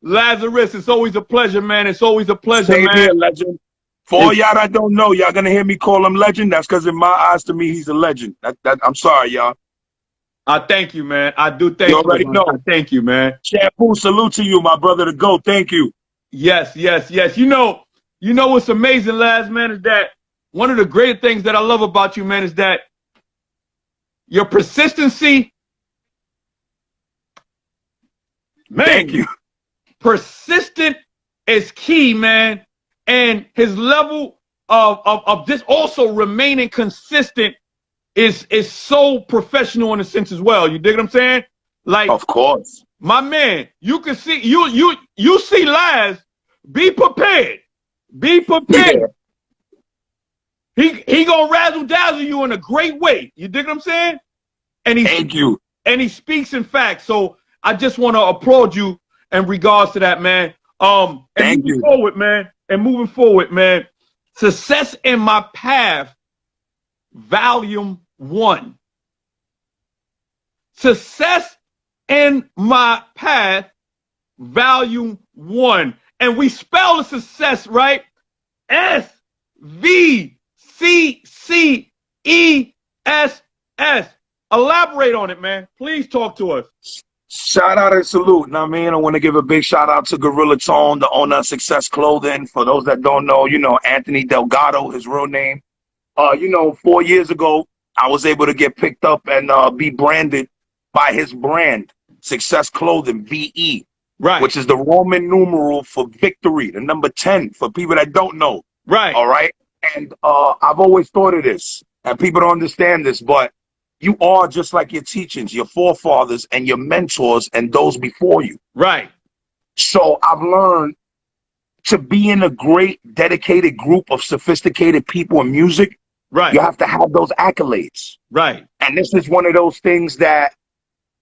Lazaris, it's always a pleasure, man. It's always a pleasure, Same man. here, legend. For all y'all that don't know, y'all gonna hear me call him legend. That's because in my eyes, to me, he's a legend. I'm sorry, y'all. I thank you, man. I do thank You already know. I thank you, man. Shampoo, salute to you, my brother, to go. Thank you. Yes, yes, yes. You know what's amazing, Laz, man, is that one of the great things that I love about you, man, is that your persistency. Man, thank you. Persistent is key, man. And his level of this also remaining consistent is so professional in a sense as well. You dig what I'm saying? Like, of course, my man, you can see you see Laz. Be prepared. Be prepared. Yeah. He gonna razzle dazzle you in a great way. You dig what I'm saying? And thank you. And he speaks in fact. So I just want to applaud you in regards to that, man. And thank moving you. forward, man. And moving forward, man. Success in My Path, Volume 1. Success in My Path, Volume 1. And we spell the success, right? SVCCESS. Elaborate on it, man. Please talk to us. Shout out and salute. Now, man, I want to give a big shout out to Gorilla Tone, the owner of Svccess Clothing. For those that don't know, Anthony Delgado, his real name. 4 years ago, I was able to get picked up and be branded by his brand, Svccess Clothing, VE. Right. Which is the Roman numeral for victory, the number 10 for people that don't know. Right. All right. And I've always thought of this, and people don't understand this, but you are just like your teachings, your forefathers and your mentors and those before you. Right. So I've learned to be in a great, dedicated group of sophisticated people in music. Right. You have to have those accolades. Right. And this is one of those things that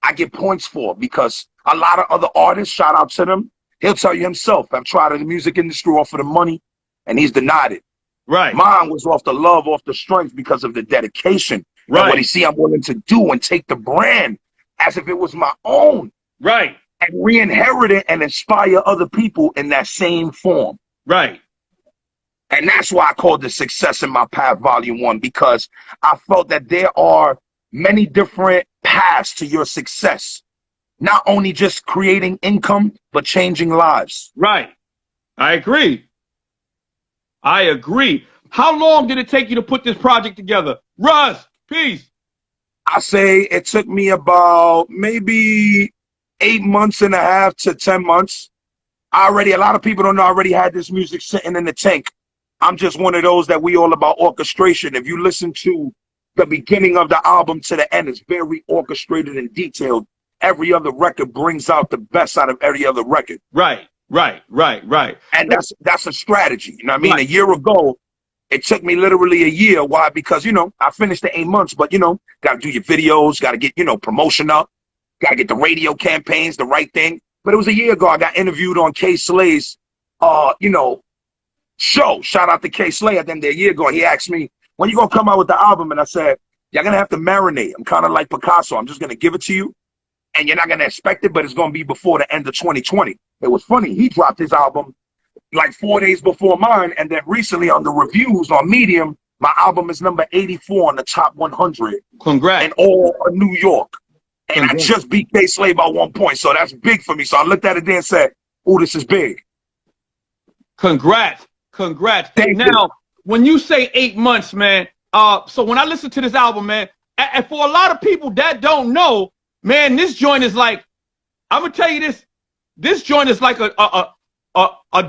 I get points for, because a lot of other artists, shout out to them, he'll tell you himself, I've tried in the music industry off of the money, and he's denied it. Right. Mine was off the love, off the strength, because of the dedication. Right. And what he see I'm willing to do and take the brand as if it was my own. Right. And re-inherit it and inspire other people in that same form. Right. And that's why I called it Success in My Path Volume 1, because I felt that there are many different paths to your success. Not only just creating income, but changing lives. Right. I agree. I agree. How long did it take you to put this project together? Russ, peace. I say it took me about maybe 8.5 to 10 months. A lot of people don't know I already had this music sitting in the tank. I'm just one of those that we all about orchestration. If you listen to the beginning of the album to the end, it's very orchestrated and detailed. Every other record brings out the best out of every other record. Right, right, right, right. And that's a strategy. You know what I mean? Right. A year ago, it took me literally a year. Why? Because, I finished the 8 months, but, got to do your videos, got to get, promotion up, got to get the radio campaigns, the right thing. But it was a year ago, I got interviewed on K Slay's, show. Shout out to K Slay at the end of the year ago. And he asked me, when you going to come out with the album? And I said, you're going to have to marinate. I'm kind of like Picasso. I'm just going to give it to you. And you're not going to expect it, but it's going to be before the end of 2020. It was funny. He dropped his album like 4 days before mine. And then recently on the reviews on Medium, my album is number 84 on the top 100. Congrats. In all of New York. And Congrats. I just beat K Slay by 1 point. So that's big for me. So I looked at it there and said, oh, this is big. Congrats. Congrats. Thank now, you. When you say 8 months, man, so when I listen to this album, man, and for a lot of people that don't know, man, this joint is like, I'm gonna tell you this joint is like a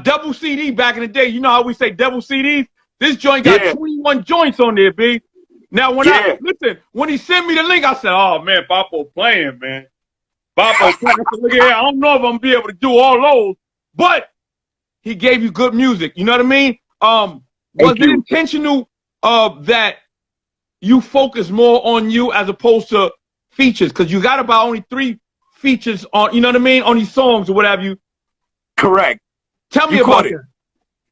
double CD back in the day. You know how we say double CDs? This joint got 21 joints on there, B. Now when he sent me the link, I said, oh man, Boppo playing, man. Boppo playing. I said, look at here, I don't know if I'm gonna be able to do all those, but he gave you good music. You know what I mean? Was it intentional that you focus more on you as opposed to features? Because you got about only 3 features on, you know what I mean, on these songs or whatever you. Correct. Tell me about it.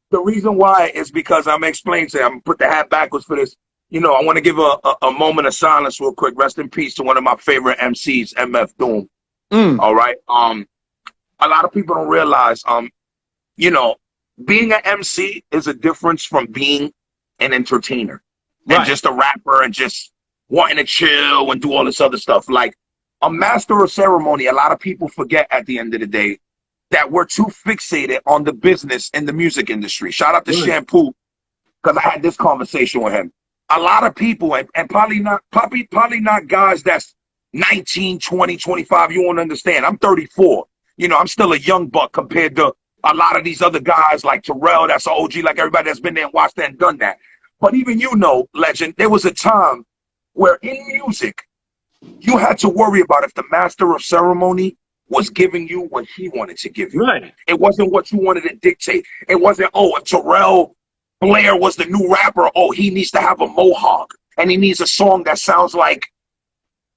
The reason why is because I'm explaining to you, I'm going to put the hat backwards for this. I want to give a moment of silence real quick. Rest in peace to one of my favorite MCs, MF Doom. All right. a lot of people don't realize, you know, being an MC is a difference from being an entertainer and just a rapper and just wanting to chill and do all this other stuff. Like a master of ceremony, a lot of people forget at the end of the day that we're too fixated on the business in the music industry. Shout out to Shampoo, because I had this conversation with him. A lot of people, and probably not guys that's 19, 20, 25, you won't understand. I'm 34. You know, I'm still a young buck compared to a lot of these other guys like Terrell, that's an OG, like everybody that's been there and watched that and done that. But even you know, legend, there was a time where in music, you had to worry about if the master of ceremony was giving you what he wanted to give you. Right. It wasn't what you wanted to dictate. It wasn't, oh, if Terrell Blair was the new rapper, oh, he needs to have a mohawk and he needs a song that sounds like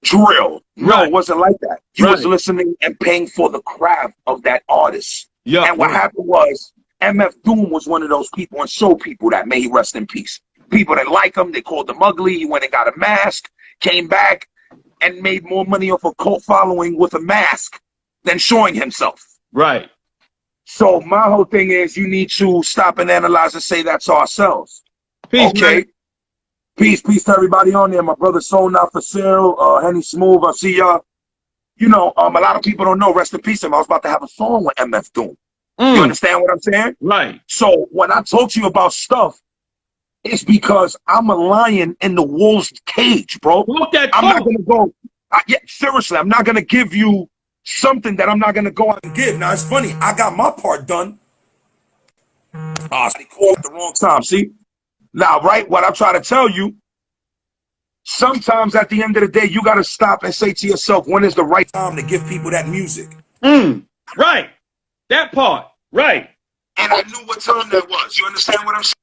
drill. No, it wasn't like that. You was listening and paying for the craft of that artist. Yeah. And what happened was MF Doom was one of those people and show people that, may he rest in peace. People that like him, they called him ugly. He went and got a mask, came back and made more money off a cult following with a mask than showing himself. Right. So my whole thing is you need to stop and analyze and say that to ourselves. Peace, okay. Man. Peace to everybody on there. My brother Soul Not For Sale, Henny Smooth, I see y'all. You know, a lot of people don't know, rest in peace, I was about to have a song with MF Doom. You understand what I'm saying? Right. So when I talk to you about stuff, it's because I'm a lion in the wolf's cage, bro. I'm not going to go, seriously, I'm not going to give you something that I'm not going to go out and give. Now, it's funny, I got my part done. I called at the wrong time, see? Now, right, what I'm trying to tell you, sometimes at the end of the day, you got to stop and say to yourself, when is the right time to give people that music? Right. That part. Right. And I knew what time that was. You understand what I'm saying?